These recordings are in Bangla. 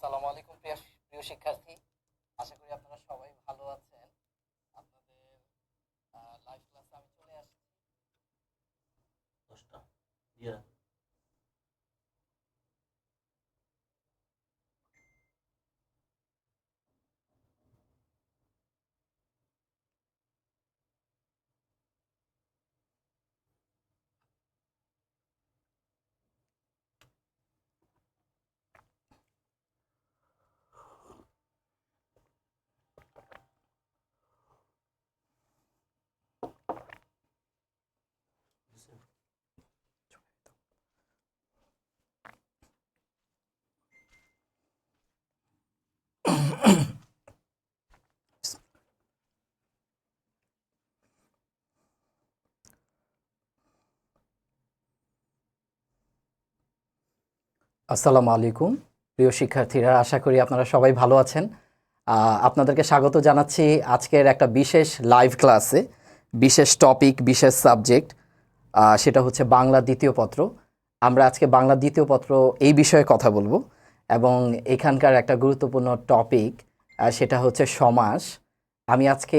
আসসালামু আলাইকুম প্রিয় প্রিয় শিক্ষার্থী। আশা করি আপনারা সবাই ভালো আছেন। আপনাদের লাইভ ক্লাসে আমি চলে আসছি। 10টা দিয়ে রাখো। আসসালামু আলাইকুম প্রিয় শিক্ষার্থীরা, আশা করি আপনারা সবাই ভালো আছেন। আপনাদেরকে স্বাগত জানাচ্ছি আজকের একটা বিশেষ লাইভ ক্লাসে। বিশেষ টপিক, বিশেষ সাবজেক্ট, সেটা হচ্ছে বাংলা দ্বিতীয় পত্র। আমরা আজকে বাংলা দ্বিতীয় পত্র এই বিষয়ে কথা বলবো এবং এখানকার একটা গুরুত্বপূর্ণ টপিক, সেটা হচ্ছে সমাস। আমি আজকে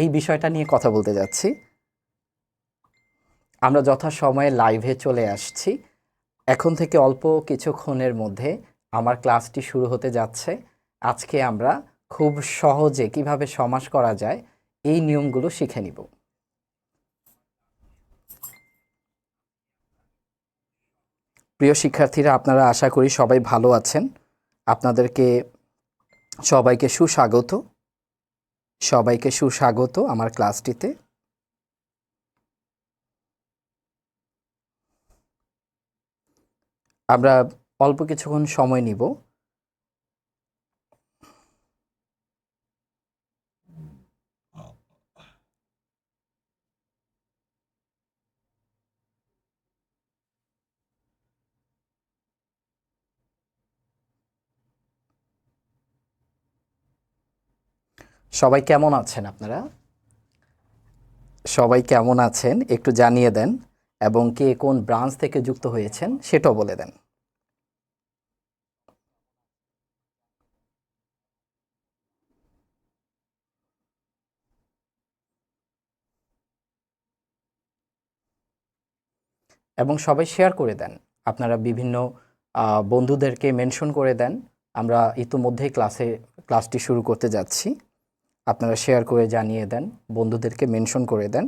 এই বিষয়টা নিয়ে কথা বলতে যাচ্ছি। আমরা যথাসময়ে লাইভে চলে আসছি। এখন থেকে অল্প কিছুক্ষণের মধ্যে আমার ক্লাসটি শুরু হতে যাচ্ছে। আজকে আমরা খুব সহজে কিভাবে সমাস করা যায় এই নিয়মগুলো শিখে নিব। প্রিয় শিক্ষার্থীরা, আপনারা আশা করি সবাই ভালো আছেন। আপনাদেরকে সবাইকে সুস্বাগত আমার ক্লাসটিতে। আমরা অল্প কিছুক্ষণ সময় নিব। সবাই কেমন আছেন? আপনারা সবাই কেমন আছেন একটু জানিয়ে দেন, এবং কে কোন ব্রাঞ্চ থেকে যুক্ত হয়েছেন সেটাও বলে দেন। এবং সবাই শেয়ার করে দেন। আপনারা বিভিন্ন বন্ধুদেরকে মেনশন করে দেন। আমরা ইতিমধ্যেই ক্লাসটি শুরু করতে যাচ্ছি। আপনারা শেয়ার করে জানিয়ে দেন, বন্ধুদেরকে মেনশন করে দেন।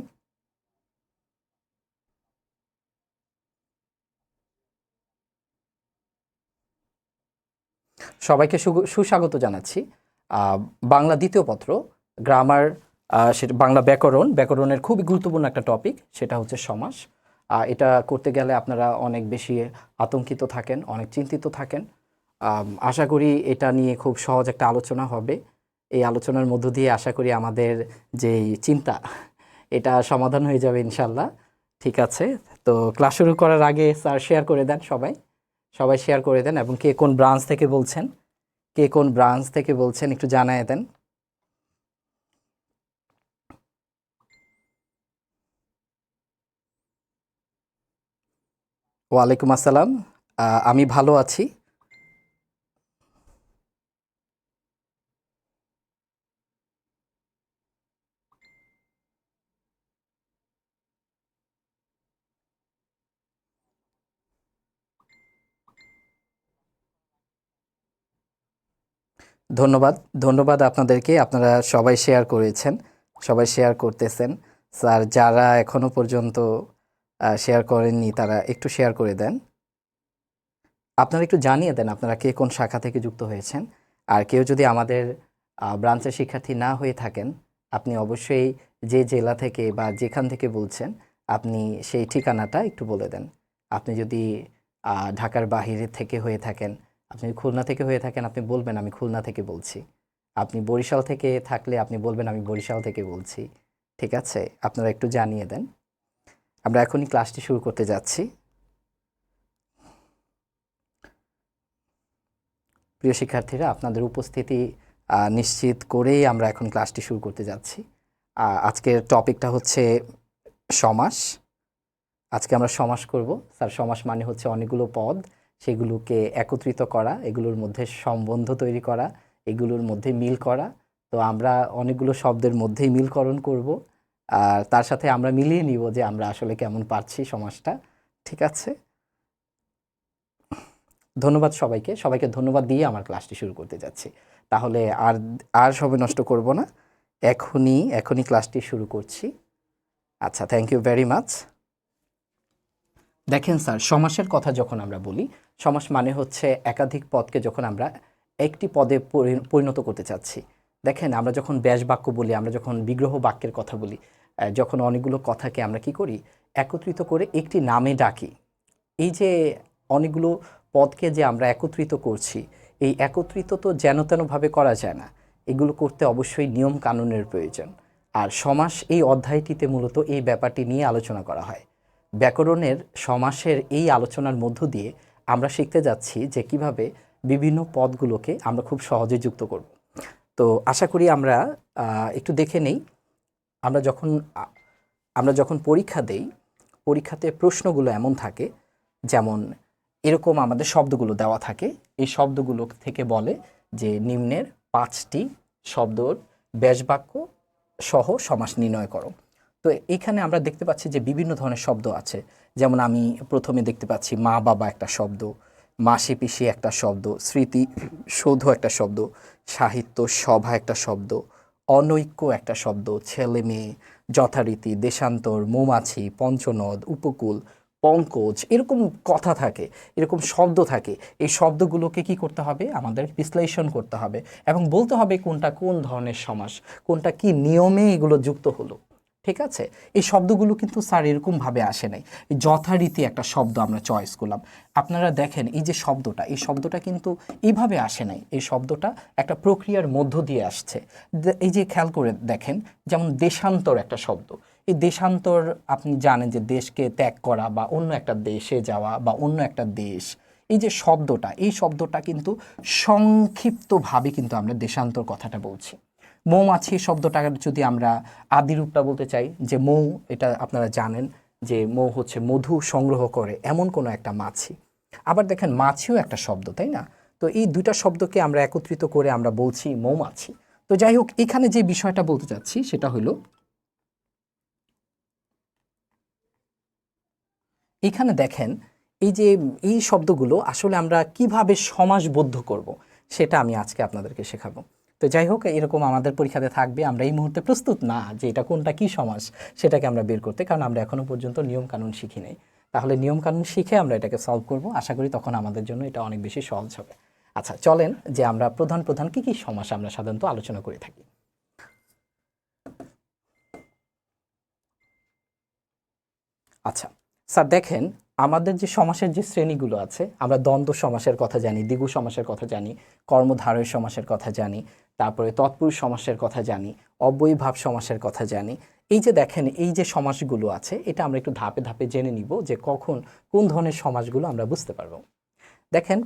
সবাইকে সুস্বাগত জানাচ্ছি। বাংলা দ্বিতীয় পত্র, গ্রামার, সেটা বাংলা ব্যাকরণের খুবই গুরুত্বপূর্ণ একটা টপিক, সেটা হচ্ছে সমাস। এটা করতে গেলে আপনারা অনেক বেশি আতঙ্কিত থাকেন, অনেক চিন্তিত থাকেন। আশা করি এটা নিয়ে খুব সহজ একটা আলোচনা হবে। এই আলোচনার মধ্য দিয়ে আশা করি আমাদের যেই চিন্তা, এটা সমাধান হয়ে যাবে ইনশাল্লাহ। ঠিক আছে, তো ক্লাস শুরু করার আগে স্যার শেয়ার করে দেন, সবাই শেয়ার করে দেন, এবং কে কোন ব্রাঞ্চ থেকে বলছেন একটু জানায় দেন। ওয়ালাইকুম আসসালাম, আমি ভালো আছি। ধন্যবাদ, ধন্যবাদ আপনাদেরকে। আপনারা সবাই শেয়ার করেছেন, সবাই শেয়ার করতেছেন। স্যার, যারা এখনো পর্যন্ত শেয়ার করেননি তারা একটু শেয়ার করে দেন। আপনারা একটু জানিয়ে দেন আপনারা কে কোন শাখা থেকে যুক্ত হয়েছেন। আর কেউ যদি আমাদের ব্রাঞ্চের শিক্ষার্থী না হয়ে থাকেন, আপনি অবশ্যই যে জেলা থেকে বা যেখান থেকে বলছেন আপনি সেই ঠিকানাটা একটু বলে দেন। আপনি যদি ঢাকার বাহিরে থেকে হয়ে থাকেন, আপনি খুলনা থেকে হয়ে থাকেন, আপনি বলবেন আমি খুলনা থেকে বলছি। আপনি বরিশাল থেকে থাকলে আপনি বলবেন আমি বরিশাল থেকে বলছি। ঠিক আছে, আপনারা একটু জানিয়ে দেন। আমরা এখনই ক্লাসটি শুরু করতে যাচ্ছি। প্রিয় শিক্ষার্থীরা, আপনাদের উপস্থিতি নিশ্চিত করেই আমরা এখন ক্লাসটি শুরু করতে যাচ্ছি। আজকের টপিকটা হচ্ছে সমাস। আজকে আমরা সমাস করব। স্যার, সমাস মানে হচ্ছে অনেকগুলো পদ সেগুলোকে একত্রিত করা, এগুলোর মধ্যে সম্বন্ধ তৈরি করা, এগুলোর মধ্যে মিল করা। তো আমরা অনেকগুলো শব্দের মধ্যেই মিলকরণ করব, আর তার সাথে আমরা মিলিয়ে নিব যে আমরা আসলে কেমন পারছি সমাজটা। ঠিক আছে, ধন্যবাদ সবাইকে। সবাইকে ধন্যবাদ দিয়ে আমার ক্লাসটি শুরু করতে যাচ্ছি। তাহলে আর আর সময় নষ্ট করব না, এখনই ক্লাসটি শুরু করছি। আচ্ছা, থ্যাংক ইউ ভেরি মাচ। দেখেন স্যার, সমাসের কথা যখন আমরা বলি, সমাস মানে হচ্ছে একাধিক পদকে যখন আমরা একটি পদে পরিণত করতে চাচ্ছি। দেখেন, আমরা যখন ব্যাস বাক্য বলি, আমরা যখন বিগ্রহ বাক্যের কথা বলি, যখন অনেকগুলো কথাকে আমরা কি করি, একত্রিত করে একটি নামে ডাকি। এই যে অনেকগুলো পদকে যে আমরা একত্রিত করছি, এই একত্রিত তো যেন তেনভাবে করা যায় না। এগুলো করতে অবশ্যই নিয়ম কানুনের প্রয়োজন। আর সমাস এই অধ্যায়টিতে মূলত এই ব্যাপারটি নিয়ে আলোচনা করা হয়। ব্যাকরণের সমাসের এই আলোচনার মধ্য দিয়ে আমরা শিখতে যাচ্ছি যে কিভাবে বিভিন্ন পদগুলোকে আমরা খুব সহজে যুক্ত করব। তো আশা করি আমরা একটু দেখে নেই। আমরা যখন পরীক্ষা দেই, পরীক্ষাতে প্রশ্নগুলো এমন থাকে, যেমন এরকম আমাদের শব্দগুলো দেওয়া থাকে। এই শব্দগুলো থেকে বলে যে নিম্নের 5টি শব্দর ব্যাসবাক্য সহ সমাস নির্ণয় করো। তো এইখানে আমরা দেখতে পাচ্ছি যে বিভিন্ন ধরনের শব্দ আছে। যেমন আমি প্রথমে দেখতে পাচ্ছি মা বাবা একটা শব্দ, মাসি পিসি একটা শব্দ, স্মৃতি সৌধ একটা শব্দ, সাহিত্য সভা একটা শব্দ, অনৈক্য একটা শব্দ, ছেলে মেয়ে, যথারীতি, দেশান্তর, মৌমাছি, পঞ্চনদ, উপকূল, পঙ্কজ, এরকম কথা থাকে, এরকম শব্দ থাকে। এই শব্দগুলোকে কি করতে হবে, আমাদের বিশ্লেষণ করতে হবে এবং বলতে হবে কোনটা কোন ধরনের সমাস, কোনটা কি নিয়মে এগুলো যুক্ত হলো। ঠিক আছে, এই শব্দগুলো কিন্তু স্যার এরকমভাবে আসে নাই। এই যথারীতি একটা শব্দ আমরা চয়েস করলাম। আপনারা দেখেন এই যে শব্দটা, এই শব্দটা কিন্তু এইভাবে আসে নাই। এই শব্দটা একটা প্রক্রিয়ার মধ্য দিয়ে আসছে। এই যে খেয়াল করে দেখেন, যেমন দেশান্তর একটা শব্দ। এই দেশান্তর আপনি জানেন যে দেশকে ত্যাগ করা বা অন্য একটা দেশে যাওয়া বা অন্য একটা দেশ। এই যে শব্দটা, এই শব্দটা কিন্তু সংক্ষিপ্তভাবে কিন্তু আমরা দেশান্তর কথাটা বলছি। মৌমাছি শব্দটার যদি আমরা আদি রূপটা বলতে চাই, যে মৌ, এটা আপনারা জানেন যে মৌ হচ্ছে মধু সংগ্রহ করে এমন কোনো একটা মাছি। আবার দেখেন মাছিও একটা শব্দ, তাই না? তো এই দুইটা শব্দকে আমরা একত্রিত করে আমরা বলছি মৌমাছি। তো যাই হোক, এখানে যে বিষয়টা বলতে চাচ্ছি সেটা হলো, এখানে দেখেন এই যে এই শব্দগুলো আসলে আমরা কিভাবে সমাসবদ্ধ করব, সেটা আমি আজকে আপনাদেরকে শেখাবো। তো যাই হোক, এরকম আমাদের পরীক্ষাতে থাকবে। আমরা এই মুহূর্তে প্রস্তুত না যে এটা কোনটা কি সমাস সেটাকে আমরা বের করতে, কারণ আমরা এখনো পর্যন্ত নিয়ম কানুন শিখি নাই। তাহলে নিয়ম কানুন শিখে আমরা এটাকে সলভ করব। আশা করি তখন আমাদের জন্য এটা অনেক বেশি সহজ হবে। আচ্ছা, চলেন যে আমরা প্রধান প্রধান কি কি সমাস আমরা সাধারণত আলোচনা করে থাকি। আচ্ছা স্যার, দেখেন আমাদের যে সমাসের যে শ্রেণীগুলো আছে, আমরা দ্বন্দ্ব সমাসের কথা জানি, দ্বিগু সমাসের কথা জানি, কর্মধারয় সমাসের কথা জানি, তারপরে তৎপুরুষ সমাসের কথা জানি, অব্যয়ীভাব সমাসের কথা জানি। এই যে দেখেন এই যে সমাসগুলো আছে, এটা আমরা একটু ধাপে ধাপে জেনে নিব যে কখন কোন ধরনের সমাসগুলো আমরা বুঝতে পারবো। দেখেন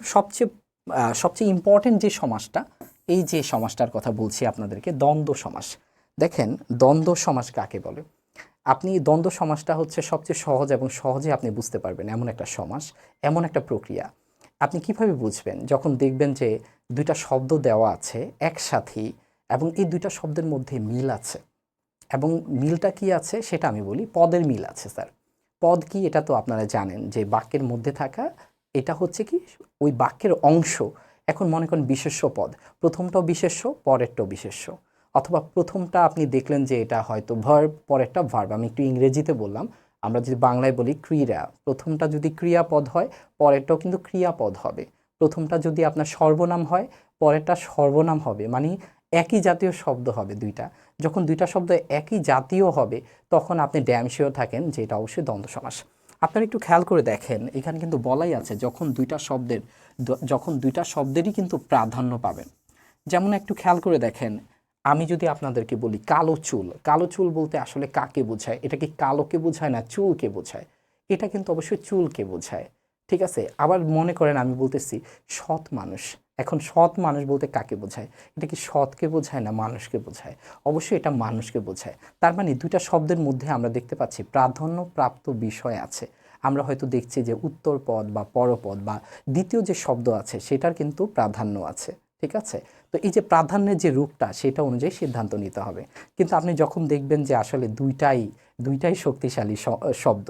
সবচেয়ে ইম্পর্টেন্ট যে সমাসটা, এই যে সমাসটার কথা বলছি আপনাদেরকে, দ্বন্দ্ব সমাস। দেখেন দ্বন্দ্ব সমাস কাকে বলে? আপনি দ্বন্দ্ব সমাসটা হচ্ছে সবচেয়ে সহজ এবং সহজে আপনি বুঝতে পারবেন এমন একটা সমাস, এমন একটা প্রক্রিয়া। আপনি কিভাবে বুঝবেন? যখন দেখবেন যে দুইটা শব্দ দেওয়া আছে একসাথেই এবং এই দুইটা শব্দের মধ্যে মিল আছে। এবং মিলটা কি আছে সেটা আমি বলি, পদের মিল আছে স্যার। পদ কি এটা তো আপনারা জানেন যে বাক্যের মধ্যে থাকা, এটা হচ্ছে কি ওই বাক্যের অংশ। এখন মনে করেন বিশেষ্য পদ, প্রথমটাও বিশেষ্য, পরেরটাও বিশেষ্য। অথবা প্রথমটা আপনি দেখলেন যে এটা হয়তো ভার্ব, পরেরটা ভার্ব। আমি একটু ইংরেজিতে বললাম, আমরা যদি বাংলায় বলি ক্রিয়া, প্রথমটা যদি ক্রিয়াপদ হয় পরেরটাও কিন্তু ক্রিয়াপদ হবে। প্রথমটা যদি আপনার সর্বনাম হয় পরেরটা সর্বনাম হবে, মানে একই জাতীয় শব্দ হবে দুইটা। যখন দুইটা শব্দ একই জাতীয় হবে তখন আপনি ড্যাম শিওর থাকেন যে এটা অবশ্যই দ্বন্দ্ব সমাস। আপনারা একটু খেয়াল করে দেখেন, এখানে কিন্তু বলাই আছে যখন দুইটা শব্দেরই কিন্তু প্রাধান্য পাবেন। যেমন একটু খেয়াল করে দেখেন, আমি যদি আপনাদেরকে বলি কালো চুল, কালো চুল বলতে আসলে কাকে বোঝায়? এটা কি কালোকে বোঝায় না চুলকে বোঝায়? এটা কিন্তু অবশ্যই চুলকে বোঝায়। ঠিক আছে, আবার মনে করেন আমি বলতেছি সৎ মানুষ, এখন সৎ মানুষ বলতে কাকে বোঝায়? এটা কি সৎকে বোঝায় না মানুষকে বোঝায়? অবশ্যই এটা মানুষকে বোঝায়। তার মানে দুইটা শব্দের মধ্যে আমরা দেখতে পাচ্ছি প্রাধান্য প্রাপ্ত বিষয় আছে। আমরা হয়তো দেখছি যে উত্তরপদ বা পরপদ বা দ্বিতীয় যে শব্দ আছে সেটার কিন্তু প্রাধান্য আছে, ঠিক আছে? তো এই যে প্রাধান্যের যে রূপটা সেটা অনুযায়ী সিদ্ধান্ত নিতে হবে। কিন্তু আপনি যখন দেখবেন যে আসলে দুইটাই শক্তিশালী শব্দ,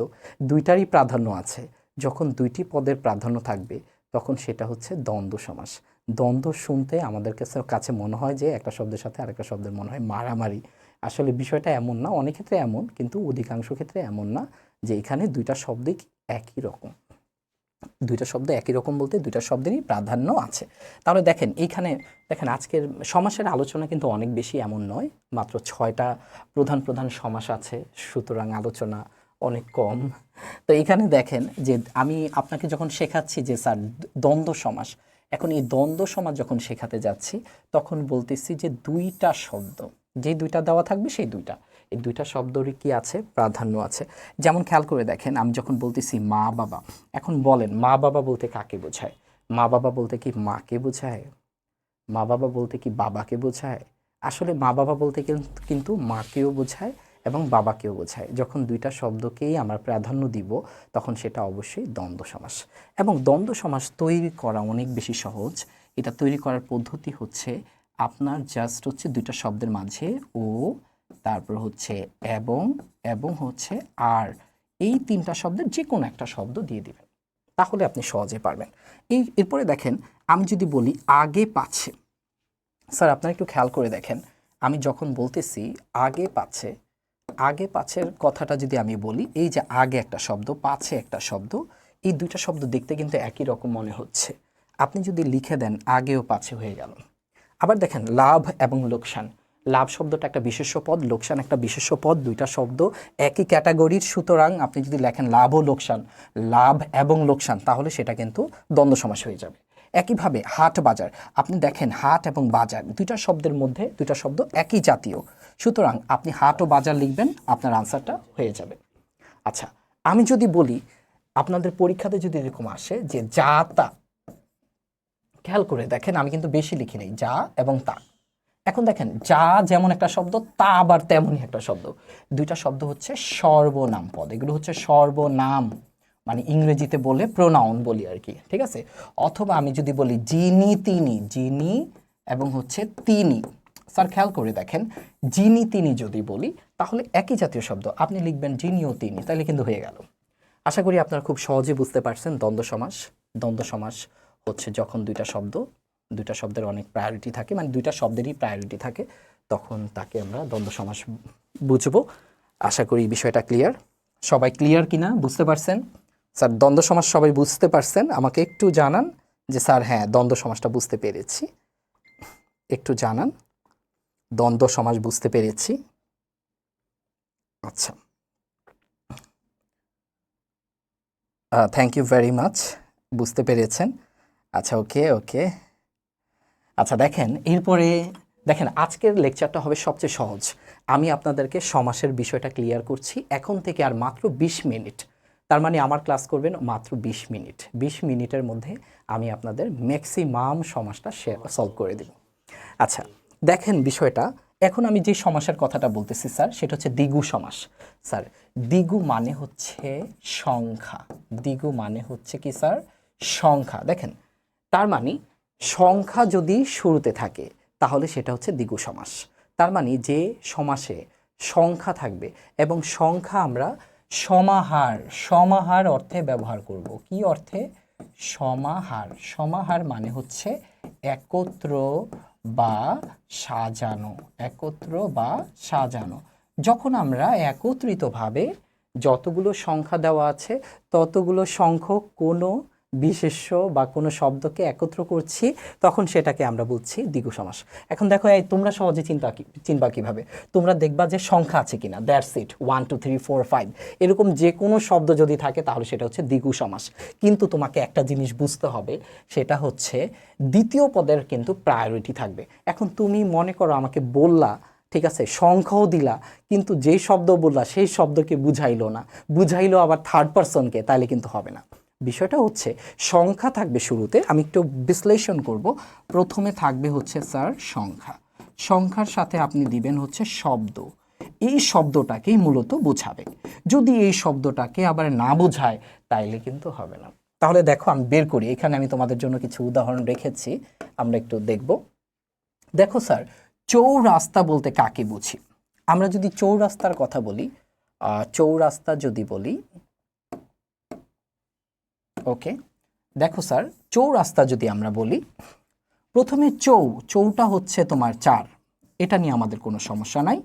দুইটারই প্রাধান্য আছে, যখন দুইটি পদের প্রাধান্য থাকবে তখন সেটা হচ্ছে দ্বন্দ্ব সমাস। দ্বন্দ্ব শুনতে আমাদের কাছে মনে হয় যে একটা শব্দের সাথে আরেকটা শব্দের মনে হয় মারামারি। আসলে বিষয়টা এমন না, অনেক ক্ষেত্রে এমন, কিন্তু অধিকাংশ ক্ষেত্রে এমন না যে এখানে দুইটা শব্দই একই রকম। দুইটা শব্দ একই রকম বলতে দুইটা শব্দেরই প্রাধান্য আছে। তাহলে দেখেন আজকের সমাসের আলোচনা কিন্তু অনেক বেশি এমন নয়, মাত্র 6টা প্রধান সমাস আছে, সুতরাং আলোচনা অনেক কম। তো এখানে দেখেন যে আমি আপনাকে যখন শেখাচ্ছি যে স্যার দ্বন্দ্ব সমাস, এখন এই দ্বন্দ্ব সমাস যখন শেখাতে যাচ্ছি তখন বলতেছি যে দুইটা শব্দ, যে দুইটা দেওয়া থাকবে সেই দুইটা, এই দুইটা শব্দেরই কি আছে, প্রাধান্য আছে। যেমন খেয়াল করে দেখেন, আমি যখন বলতেছি মা বাবা, এখন বলেন মা বাবা বলতে কাকে বোঝায়? মা বাবা বলতে কি মাকে বোঝায়? মা বাবা বলতে কি বাবাকে বোঝায়? আসলে মা বাবা বলতে কিন্তু মাকেও বোঝায় এবং বাবাকেও বোঝায়। যখন দুইটা শব্দকেই আমরা প্রাধান্য দিব তখন সেটা অবশ্যই দ্বন্দ্ব সমাস। এবং দ্বন্দ্ব সমাস তৈরি করা অনেক বেশি সহজ। এটা তৈরি করার পদ্ধতি হচ্ছে আপনার জাস্ট হচ্ছে দুইটা শব্দের মাঝে ও, তারপর হচ্ছে এবং হচ্ছে আর, এই তিনটা শব্দের যে কোনো একটা শব্দ দিয়ে দিবেন, তাহলে আপনি সহজে পারবেন। এরপরে দেখেন, আমি যদি বলি আগে পাছে, স্যার আপনারা একটু খেয়াল করে দেখেন, আমি যখন বলতেছি আগে পাছের কথাটা যদি আমি বলি, এই যে আগে একটা শব্দ, পাছে একটা শব্দ, এই দুইটা শব্দ দেখতে কিন্তু একই রকম মনে হচ্ছে। আপনি যদি লিখে দেন আগেও পাছে হয়ে গেল। আবার দেখেন লাভ এবং লোকসান, লাভ শব্দটা একটা বিশেষ্য পদ, লোকসান একটা বিশেষ্য পদ, দুইটা শব্দ একই ক্যাটাগরির, সুতরাং আপনি যদি লেখেন লাভ ও লোকসান, লাভ এবং লোকসান, তাহলে সেটা কিন্তু দ্বন্দ্ব সমাস হয়ে যাবে। একইভাবে হাট বাজার, আপনি দেখেন হাট এবং বাজার দুইটা শব্দের মধ্যে দুইটা শব্দ একই জাতীয়, সুতরাং আপনি হাট ও বাজার লিখবেন, আপনার আনসারটা হয়ে যাবে। আচ্ছা, আমি যদি বলি, আপনাদের পরীক্ষাতে যদি এরকম আসে যে যা তা, খেয়াল করে দেখেন আমি কিন্তু বেশি লিখি নাই, যা এবং তা। এখন দেখেন যা যেমন একটা শব্দ, তা আবার তেমনই একটা শব্দ, দুইটা শব্দ হচ্ছে সর্বনাম পদ, এগুলো হচ্ছে সর্বনাম, মানে ইংরেজিতে বলে প্রোনাউন বলি আর কি, ঠিক আছে? অথবা আমি যদি বলি যিনি তিনি, যিনি এবং হচ্ছে তিনি, স্যার খেয়াল করে দেখেন যিনি তিনি যদি বলি তাহলে একই জাতীয় শব্দ, আপনি লিখবেন যিনি ও তিনি, তাহলে কিন্তু হয়ে গেল। আশা করি আপনারা খুব সহজে বুঝতে পারছেন দ্বন্দ্ব সমাস। দ্বন্দ্ব সমাস হচ্ছে যখন দুইটা শব্দের অনেক প্রায়োরিটি থাকে, মানে দুইটা শব্দেরই প্রায়োরিটি থাকে, তখন তাকে আমরা দ্বন্দ্ব সমাস বুঝবো। আশা করি বিষয়টা ক্লিয়ার। সবাই ক্লিয়ার কিনা, বুঝতে পারছেন? স্যার দ্বন্দ্ব সমাস সবাই বুঝতে পারছেন? আমাকে একটু জানান যে স্যার হ্যাঁ দ্বন্দ্ব সমাসটা বুঝতে পেরেছি, একটু জানান দ্বন্দ্ব সমাস বুঝতে পেরেছি। আচ্ছা, থ্যাংক ইউ ভেরি মাচ, বুঝতে পেরেছেন। আচ্ছা, ওকে। আচ্ছা দেখেন, এরপরে দেখেন আজকের লেকচারটা হবে সবচেয়ে সহজ। আমি আপনাদেরকে সমাসের বিষয়টা ক্লিয়ার করছি এখন থেকে আর মাত্র 20 মিনিট, তার মানে আমার ক্লাস করবেন মাত্র 20 মিনিট। 20 মিনিটের মধ্যে আমি আপনাদের ম্যাক্সিমাম সমাসটা সলভ করে দেব। আচ্ছা দেখেন বিষয়টা, এখন আমি যে সমাসের কথাটা বলতেছি স্যার, সেটা হচ্ছে দ্বিগু সমাস। স্যার দ্বিগু মানে হচ্ছে সংখ্যা, দ্বিগু মানে হচ্ছে কি স্যার, সংখ্যা। দেখেন তার মানে সংখ্যা যদি শুরুতে থাকে তাহলে সেটা হচ্ছে দ্বিগু সমাস। তার মানে যে সমাসে সংখ্যা থাকবে এবং সংখ্যা আমরা সমাহার অর্থে ব্যবহার করব। কি অর্থে? সমাহার। সমাহার মানে হচ্ছে একত্র বা সাজানো, একত্র বা সাজানো। যখন আমরা একত্রিতভাবে যতগুলো সংখ্যা দেওয়া আছে ততগুলো সংখ্যক কোনো বিশেষ্য বা কোনো শব্দকে একত্র করছি, তখন সেটাকে আমরা বলছি দ্বিগু সমাস। এখন দেখো এই তোমরা সহজে চিনবা কিভাবে, তোমরা দেখবা যে সংখ্যা আছে কিনা, দ্যাটস ইট, 1 2 3 4 5 এরকম যে কোনো শব্দ যদি থাকে তাহলে সেটা হচ্ছে দ্বিগু সমাস। কিন্তু তোমাকে একটা জিনিস বুঝতে হবে, সেটা হচ্ছে দ্বিতীয় পদের কিন্তু প্রায়োরিটি থাকবে। এখন তুমি মনে করো আমাকে বললা, ঠিক আছে, সংখ্যাও দিলা, কিন্তু যেই শব্দ বললা সেই শব্দকে বুঝাইলো আবার থার্ড পারসনকে, তাহলে কিন্তু হবে না। বিষয়টা হচ্ছে সংখ্যা থাকবে শুরুতে, আমি একটু বিশ্লেষণ করব। প্রথমে থাকবে হচ্ছে স্যার সংখ্যার সাথে আপনি দিবেন হচ্ছে শব্দ, এই শব্দটাকেই মূলত বোঝাবে। যদি এই শব্দটাকে আবার না বোঝায় তাইলে কিন্তু হবে না। তাহলে দেখো আমি বের করি, এখানে আমি তোমাদের জন্য কিছু উদাহরণ রেখেছি, আমরা একটু দেখব। দেখো স্যার, চৌরাস্তা বলতে কাকে বুঝি? আমরা যদি চৌরাস্তার কথা বলি, চৌরাস্তা যদি বলি, ওকে, দেখো স্যার, চৌরাস্তা যদি আমরা বলি, প্রথমে চৌটা হচ্ছে তোমার 4, এটা নিয়ে আমাদের কোনো সমস্যা নাই।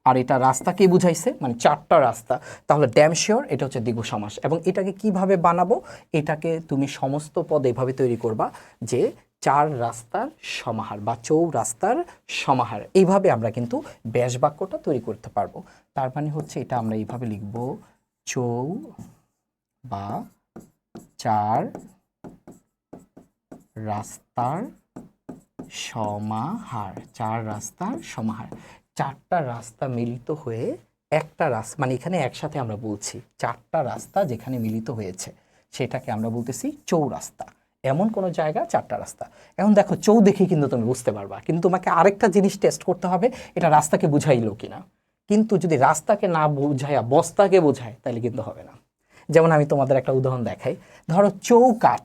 আর এটা রাস্তাকে বুঝাইছে, মানে 4টা রাস্তা, তাহলে ড্যাম শিওর এটা হচ্ছে দ্বিগু সমাস। এবং এটাকে কিভাবে বানাবো? এটাকে তুমি সমস্ত পদ এভাবে তৈরি করবা যে 4 রাস্তার সমাহার বা চৌরাস্তার সমাহার। এইভাবে আমরা কিন্তু ব্যাস বাক্যটা তৈরি করতে পারবো। তার মানে হচ্ছে এটা আমরা এইভাবে লিখব, চৌ বা 4 রাস্তার সমাহার, 4 রাস্তার সমাহার। 4টা রাস্তা মিলিত হয়ে একটা রাস্তা, মানে এখানে একসাথে আমরা বলছি 4টা রাস্তা যেখানে মিলিত হয়েছে সেটাকে আমরা বলতেছি চৌরাস্তা। এমন কোনো জায়গা 4টা রাস্তা। এখন দেখো, চৌ দেখে কিন্তু তুমি বুঝতে পারবা, কিন্তু তোমাকে আরেকটা জিনিস টেস্ট করতে হবে, এটা রাস্তাকে বুঝাইলো কিনা। কিন্তু যদি রাস্তাকে না বুঝাইয়া বস্তাকে বোঝায় তাহলে কিন্তু হবে না। যেমন আমি তোমাদের একটা উদাহরণ দেখাই, ধরো চৌকাঠ।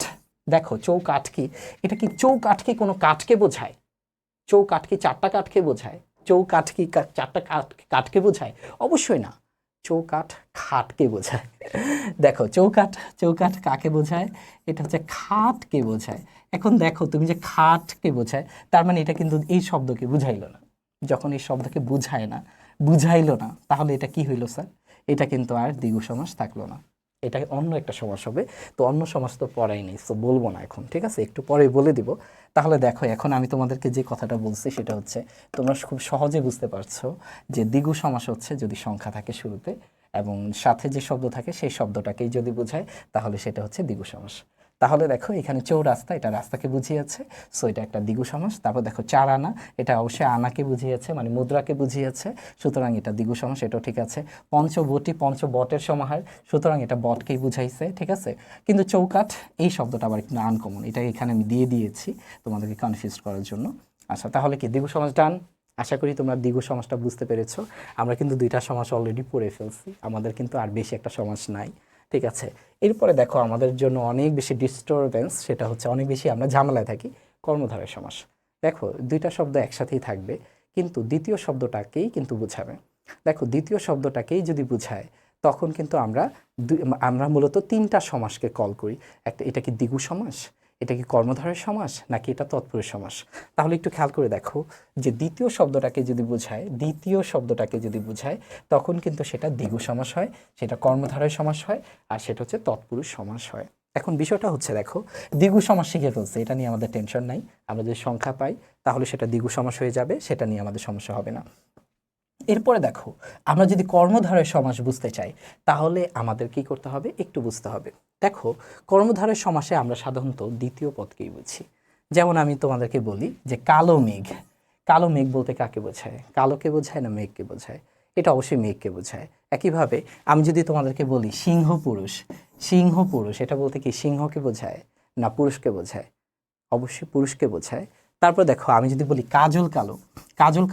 দেখো চৌকাঠ কি? এটা কি চৌকাঠ কি কোনো কাঠকে বোঝায়? চৌকাঠ কি 4টা কাঠকে বোঝায়? চৌকাঠ কি 4টা কাঠকে বোঝায়? অবশ্যই না, চৌকাঠ খাটকে বোঝায়। দেখো চৌকাঠ কাকে বোঝায়? এটা হচ্ছে খাটকে বোঝায়। এখন দেখো তুমি যে খাটকে বোঝায়, তার মানে এটা কিন্তু এই শব্দকে বুঝাইলো না। যখন এই শব্দকে বুঝাইলো না, তাহলে এটা কি হইল স্যার? এটা কিন্তু আর দ্বিগু সমাস থাকলো না, এটা অন্য একটা সমাস হবে। তো অন্য সমাস তো পড়াই নেই, তো বলবো না এখন, ঠিক আছে, একটু পরে বলে দিব। তাহলে দেখো, এখন আমি তোমাদেরকে যে কথাটা বলছি সেটা হচ্ছে তোমরা খুব সহজে বুঝতে পারছো যে দ্বিগু সমাস হচ্ছে যদি সংখ্যা থাকে শুরুতে এবং সাথে যে শব্দ থাকে সেই শব্দটাকেই যদি বোঝায় তাহলে সেটা হচ্ছে দ্বিগু সমাস। তাহলে দেখো এখানে চৌরাস্তা, এটা রাস্তাকে বুঝিয়েছে, সো এটা একটা দ্বিগু সমাস। তারপর দেখো 4 আনা, এটা অবশ্যই আনাকে বুঝিয়েছে, মানে মুদ্রাকে বুঝিয়েছে, সুতরাং এটা দ্বিগু সমাস, এটাও ঠিক আছে। পঞ্চবটি, পঞ্চবটের সমাহার, সুতরাং এটা বটকেই বুঝাইছে, ঠিক আছে। কিন্তু চৌকাঠ এই শব্দটা আবার একটু আনকমন, এটা এখানে আমি দিয়ে দিয়েছি তোমাদেরকে কনফিউজ করার জন্য। আচ্ছা, তাহলে কি দ্বিগু সমাস ডান? আশা করি তোমরা দ্বিগু সমাসটা বুঝতে পেরেছো। আমরা কিন্তু 2টা সমাস অলরেডি পড়ে ফেলছি, আমাদের কিন্তু আর বেশি একটা সমাস নাই, ঠিক আছে। এরপরে দেখো আমাদের জন্য অনেক বেশি ডিস্টারবেন্স, সেটা হচ্ছে অনেক বেশি আমরা ঝামেলায় থাকি, কর্মধারয় সমাস। দেখো 2টা শব্দ একসাথেই থাকবে কিন্তু দ্বিতীয় শব্দটাকেই কিন্তু বোঝাবে। দেখো দ্বিতীয় শব্দটাকেই যদি বোঝায় তখন কিন্তু আমরা মূলত 3টা সমাসকে কল করি। এটা কি দ্বিগু সমাস, এটা কি কর্মধারয় সমাস, নাকি এটা তৎপুরুষ সমাস? তাহলে একটু খেয়াল করে দেখো যে দ্বিতীয় শব্দটাকে যদি বোঝায় তখন কিন্তু সেটা দ্বিগু সমাস হয়, সেটা কর্মধারয় সমাস হয়, আর সেটা হচ্ছে তৎপুরুষ সমাস হয়। এখন বিষয়টা হচ্ছে দেখো, দ্বিগু সমাস শিখে ফেলছে, এটা নিয়ে আমাদের টেনশন নাই। আমরা যদি সংখ্যা পাই তাহলে সেটা দ্বিগু সমাস হয়ে যাবে, সেটা নিয়ে আমাদের সমস্যা হবে না। এরপরে দেখো, আমরা যদি কর্মধারয় সমাস বুঝতে চাই তাহলে আমাদের কি করতে হবে, একটু বুঝতে হবে। দেখো কর্মধারয় সমাসে আমরা সাধারণত দ্বিতীয় পদকেই বুঝি। যেমন আমি তোমাদেরকে বলি যে কালো মেঘ। কালো মেঘ বলতে কাকে বোঝায়? কালোকে বোঝায় না মেঘকে বোঝায়? এটা অবশ্যই মেঘকে বোঝায়। একইভাবে আমি যদি তোমাদেরকে বলি সিংহ পুরুষ, এটা বলতে কি সিংহকে বোঝায় না পুরুষকে বোঝায়? অবশ্যই পুরুষকে বোঝায়। তারপর দেখো আমি যদি বলি কাজল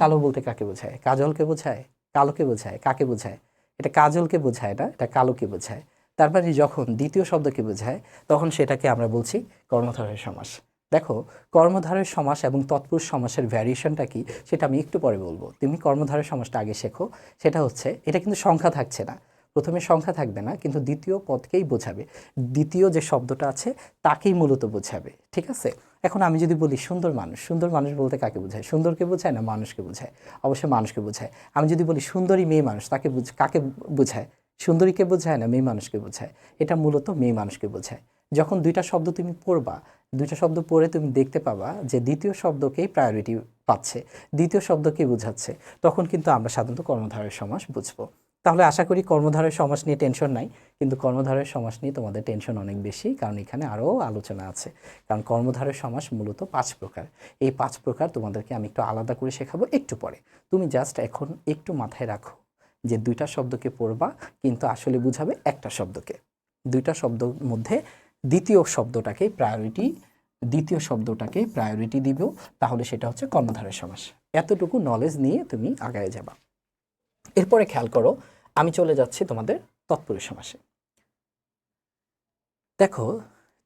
কালো বলতে কাকে বোঝায়? কাজলকে বোঝায়, কালোকে বোঝায়, কাকে বোঝায়? এটা কাজলকে বোঝায় না, এটা কালোকে বোঝায়। তারপরে যখন দ্বিতীয় শব্দকে বোঝায় তখন সেটাকে আমরা বলছি কর্মধারয় সমাস। দেখো কর্মধারয় সমাস এবং তৎপুরুষ সমাসের ভ্যারিয়েশনটা কি সেটা আমি একটু পরে বলবো, তুমি কর্মধারয় সমাসটা আগে শেখো। সেটা হচ্ছে, এটা কিন্তু সংখ্যা থাকছে না, প্রথমে সংখ্যা থাকবে না, কিন্তু দ্বিতীয় পদকেই বোঝাবে, দ্বিতীয় যে শব্দটা আছে তাকেই মূলত বোঝাবে, ঠিক আছে। এখন আমি যদি বলি সুন্দর মানুষ বলতে কাকে বোঝায়? সুন্দরকে বোঝায় না মানুষকে বোঝায়? অবশ্যই মানুষকে বোঝায়। আমি যদি বলি সুন্দরী মেয়ে মানুষ, কাকে বোঝায়? সুন্দরীকে বোঝায় না মেয়ে মানুষকে বোঝায়? এটা মূলত মেয়ে মানুষকে বোঝায়। যখন 2টা শব্দ তুমি পড়বা, 2টা শব্দ পড়ে তুমি দেখতে পাবা যে দ্বিতীয় শব্দকেই প্রায়োরিটি পাচ্ছে, দ্বিতীয় শব্দকেই বোঝাচ্ছে, তখন কিন্তু আমরা সাধারণত কর্মধারয় সমাস বুঝবো। তাহলে আশা করি কর্মধারয় সমাস নিয়ে টেনশন নাই, কিন্তু কর্মধারয় সমাস নিয়ে তোমাদের টেনশন অনেক বেশি, কারণ এখানে আরও আলোচনা আছে। কারণ কর্মধারয় সমাস মূলত 5 প্রকার। এই 5 প্রকার তোমাদেরকে আমি একটু আলাদা করে শেখাবো একটু পরে। তুমি জাস্ট এখন একটু মাথায় রাখো যে 2টা শব্দকে পড়বা কিন্তু আসলে বুঝাবে একটা শব্দকে। 2টা শব্দের মধ্যে দ্বিতীয় শব্দটাকে প্রায়োরিটি দিব, তাহলে সেটা হচ্ছে কর্মধারয় সমাস। এতটুকু নলেজ নিয়ে তুমি আগায় যাবা। এরপরে খেয়াল করো, আমি চলে যাচ্ছি তোমাদের তৎপুরুষ সমাসে। দেখো,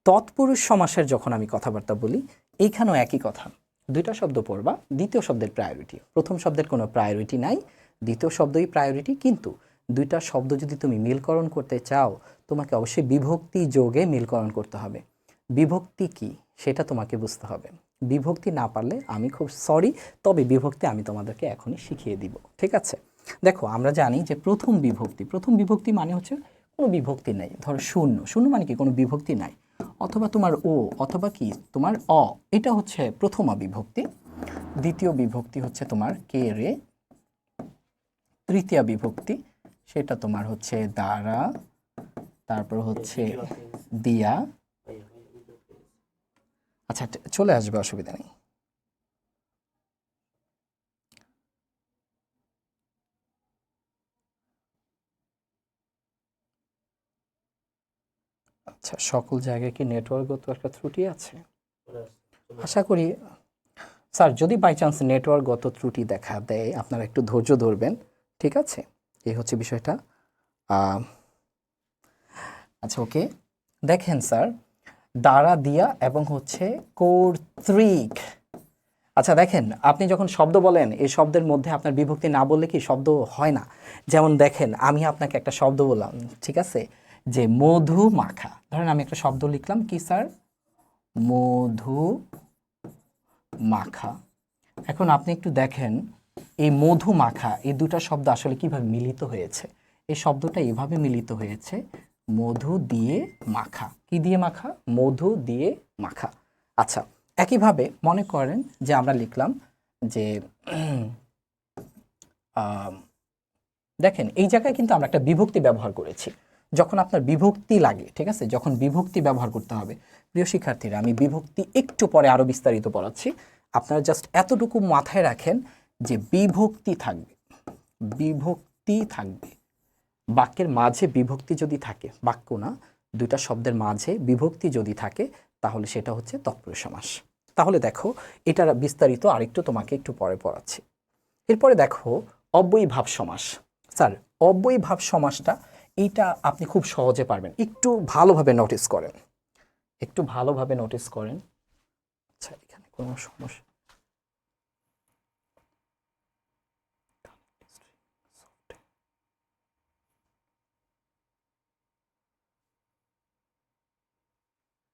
তৎপুরুষ সমাসের যখন আমি কথাবার্তা বলি, এইখানেও একই কথা। দুইটা শব্দ পড়বা, দ্বিতীয় শব্দের প্রায়োরিটি, প্রথম শব্দের কোনো প্রায়োরিটি নাই, দ্বিতীয় শব্দই প্রায়োরিটি। কিন্তু দুইটা শব্দ যদি তুমি মিলকরণ করতে চাও, তোমাকে অবশ্যই বিভক্তি যোগে মিলকরণ করতে হবে। বিভক্তি কি সেটা তোমাকে বুঝতে হবে। বিভক্তি না পারলে আমি খুব সরি, তবে বিভক্তি আমি তোমাদেরকে এখনই শিখিয়ে দিব, ঠিক আছে? দেখো, আমরা জানি যে প্রথম বিভক্তি, প্রথম বিভক্তি মানে হচ্ছে কোনো বিভক্তি নেই। ধরো শূন্য, শূন্য মানে কি কোনো বিভক্তি নাই, অথবা তোমার ও, অথবা কি তোমার অ, এটা হচ্ছে প্রথমা বিভক্তি। দ্বিতীয় বিভক্তি হচ্ছে তোমার কে রে। তৃতীয় বিভক্তি সেটা তোমার হচ্ছে দ্বারা, তারপর হচ্ছে দিয়া। আচ্ছা, চলে আসবে, অসুবিধা নেই। আচ্ছা, সকল জায়গায় কি নেটওয়ার্কগত একটা ত্রুটি আছে? আশা করি স্যার, যদি বাই চান্স নেটওয়ার্কগত ত্রুটি দেখা দেয়, আপনারা একটু ধৈর্য ধরবেন, ঠিক আছে? এই হচ্ছে বিষয়টা। আচ্ছা, ওকে। দেখেন স্যার, দ্বারা, দিয়া এবং হচ্ছে কর্তৃক। আচ্ছা দেখেন, আপনি যখন শব্দ বলেন, এই শব্দের মধ্যে আপনার বিভক্তি না বললে কি শব্দ হয় না? যেমন দেখেন, আমি আপনাকে একটা শব্দ বললাম, ঠিক আছে, যে মধু মাখা। ধরেন আমি একটা শব্দ লিখলাম, কি স্যার? মধু মাখা। এখন আপনি একটু দেখেন, এই মধু মাখা, এই দুটো শব্দ আসলে কিভাবে মিলিত হয়েছে। এই শব্দটা এভাবে মিলিত হয়েছে, মধু দিয়ে মাখা। কি দিয়ে মাখা? মধু দিয়ে মাখা। আচ্ছা, একইভাবে মনে করেন যে আমরা লিখলাম যে দেখেন, এই জায়গায় কিন্তু আমরা একটা বিভক্তি ব্যবহার করেছি। যখন আপনার বিভক্তি লাগে, ঠিক আছে, যখন বিভক্তি ব্যবহার করতে হবে, প্রিয় শিক্ষার্থীরা, আমি বিভক্তি একটু পরে আরো বিস্তারিত পড়াচ্ছি। আপনারা জাস্ট এতটুকু মাথায় রাখেন যে বিভক্তি থাকবে, বিভক্তি থাকবে। বাক্যের মাঝে বিভক্তি যদি থাকে, বাক্য না, দুইটা শব্দের মাঝে বিভক্তি যদি থাকে, তাহলে সেটা হচ্ছে তৎপুরুষ সমাস। তাহলে দেখো, এটার বিস্তারিত আরেকটু তোমাকে একটু পরে পড়াচ্ছি। এরপরে দেখো অব্যয়ীভাব সমাস। স্যার, অব্যয়ীভাব সমাসটা, এইটা আপনি খুব সহজে পারবেন, একটু ভালোভাবে নোটিস করেন, একটু ভালোভাবে নোটিস করেন। আচ্ছা, এখানে কোনো সমস্যা?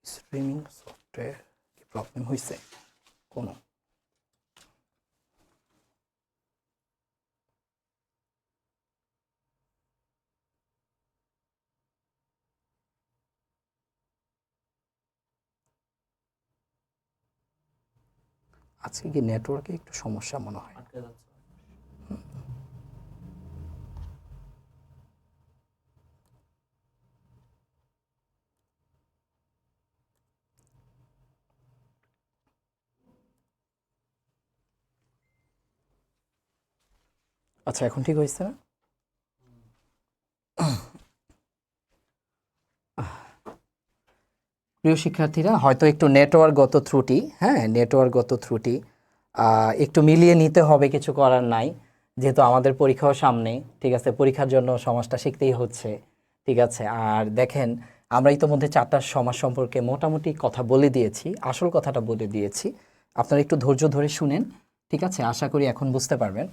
স্ট্রিমিং সফটওয়্যার কি প্রবলেম হয়েছে কোনো? আজকে কি নেটওয়ার্কে একটু সমস্যা মনে হয়? আচ্ছা, এখন ঠিক হয়েছে না? প্রিয় শিক্ষার্থীরা, হয়তো একটু নেটওয়ার্কগত ত্রুটি, হ্যাঁ, নেটওয়ার্কগত ত্রুটি, একটু মিলিয়ে নিতে হবে, কিছু করার নাই, যেহেতু আমাদের পরীক্ষাও সামনে, ঠিক আছে? পরীক্ষার জন্য সমাজটা শিখতেই হচ্ছে, ঠিক আছে? আর দেখেন, আমরা ইতোমধ্যে 4টা সমাজ সম্পর্কে মোটামুটি কথা বলে দিয়েছি, আসল কথাটা বলে দিয়েছি। আপনারা একটু ধৈর্য ধরে শুনেন, ঠিক আছে? আশা করি এখন বুঝতে পারবেন।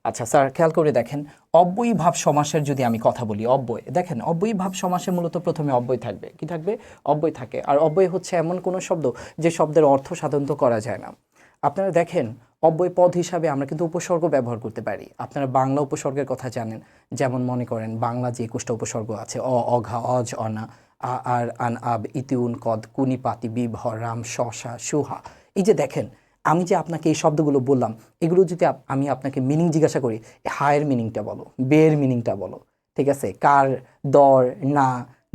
আচ্ছা স্যার, খেয়াল করে দেখেন, অব্যয়ীভাব সমাসের যদি আমি কথা বলি, অব্যয়, দেখেন অব্যয়ীভাব সমাসে মূলত প্রথমে অব্যয় থাকবে। কি থাকবে? অব্যয় থাকে। আর অব্যয় হচ্ছে এমন কোনো শব্দ যে শব্দের অর্থ সাধারণত করা যায় না। আপনারা দেখেন, অব্যয় পদ হিসাবে আমরা কিন্তু উপসর্গ ব্যবহার করতে পারি। আপনারা বাংলা উপসর্গের কথা জানেন, যেমন মনে করেন বাংলা যে 21টা উপসর্গ আছে, অ, অঘা, অজ, অনা, আ, আর, আন, আব, ইতিউন, কদ, কুনি, পাতি, বিভর, রাম, শশা, সুহা। এই যে দেখেন, আমি যে আপনাকে এই শব্দগুলো বললাম, এগুলো যদি আমি আপনাকে মিনিং জিজ্ঞাসা করি, হায়ের মিনিংটা বলো, বের মিনিংটা বলো, ঠিক আছে? কার, দর, না,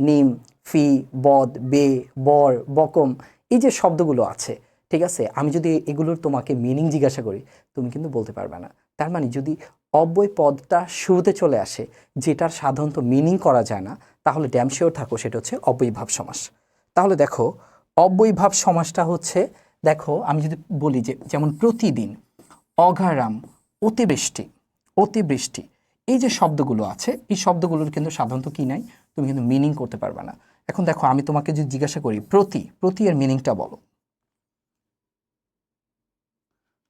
নিম, ফি, বদ, বে, বর, বকম, এই যে শব্দগুলো আছে, ঠিক আছে, আমি যদি এগুলোর তোমাকে মিনিং জিজ্ঞাসা করি, তুমি কিন্তু বলতে পারবে না। তার মানে যদি অব্যয় পদটা শুরুতে চলে আসে, যেটার সাধারণত মিনিং করা যায় না, তাহলে ড্যাম শিওর থাকো সেটা হচ্ছে অব্যয়ীভাব সমাস। তাহলে দেখো, অব্যয়ীভাব সমাসটা হচ্ছে, দেখো আমি যদি বলি যে, যেমন প্রতিদিন, অঘারাম, অতিবৃষ্টি, অতিবৃষ্টি, এই যে শব্দগুলো আছে এই শব্দগুলোর কিন্তু সাধারণত কি নাই, তুমি কিন্তু মিনিং করতে পারবে না। এখন দেখো আমি তোমাকে যদি জিজ্ঞাসা করি প্রতি, প্রতি এর মিনিংটা বলো।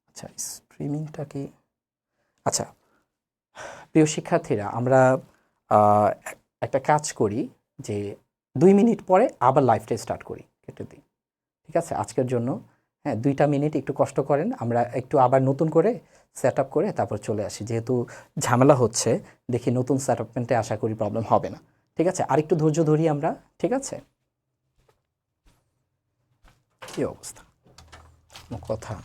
আচ্ছা স্ট্রিমিংটা কি? আচ্ছা প্রিয় শিক্ষার্থীরা, আমরা একটা কাজ করি যে 2 মিনিট পরে আবার লাইভটা স্টার্ট করি, কেটে দিই। ঠিক আছে আজকের জন্য, হ্যাঁ 2টা মিনিট একটু কষ্ট করেন, আমরা একটু আবার নতুন করে সেট আপ করে তারপর চলে আসি। যেহেতু ঝামেলা হচ্ছে, দেখি নতুন সেট আপমেন্টে আশা করি প্রবলেম হবে না। ঠিক আছে আরেকটু ধৈর্য ধরি আমরা। ঠিক আছে, কি অবস্থা কোনো কথা?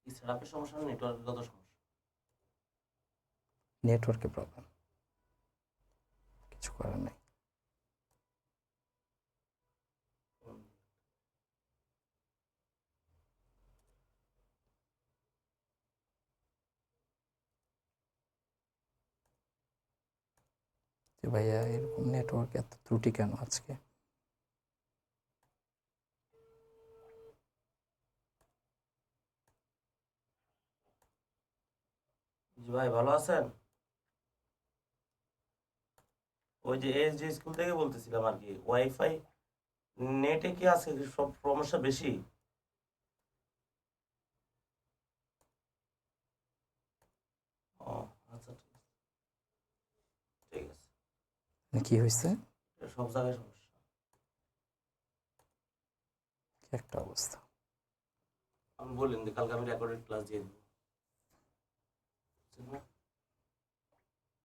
সেটআপের সমস্যা না, নেটওয়ার্কগত সমস্যা। নেটওয়ার্কের প্রবলেম, কিছু করার নেই। যে ভাইয়া এরকম নেটওয়ার্ক এত ত্রুটি কেন আজকে? জি ভাই, ভালো আছেন? ওই যে যে স্কুল থেকে বলতেছিলাম আর কি, ওয়াইফাই নেটে কি আছে সব সমস্যা বেশি? ও আচ্ছা, ঠিক আছে। কি হয়েছে? এটা সব জায়গায় সমস্যা। কি একটা অবস্থা। আমি বললেন যে কালকে আমি রেকর্ডেড ক্লাস দিয়ে দেবো, বুঝছেন না?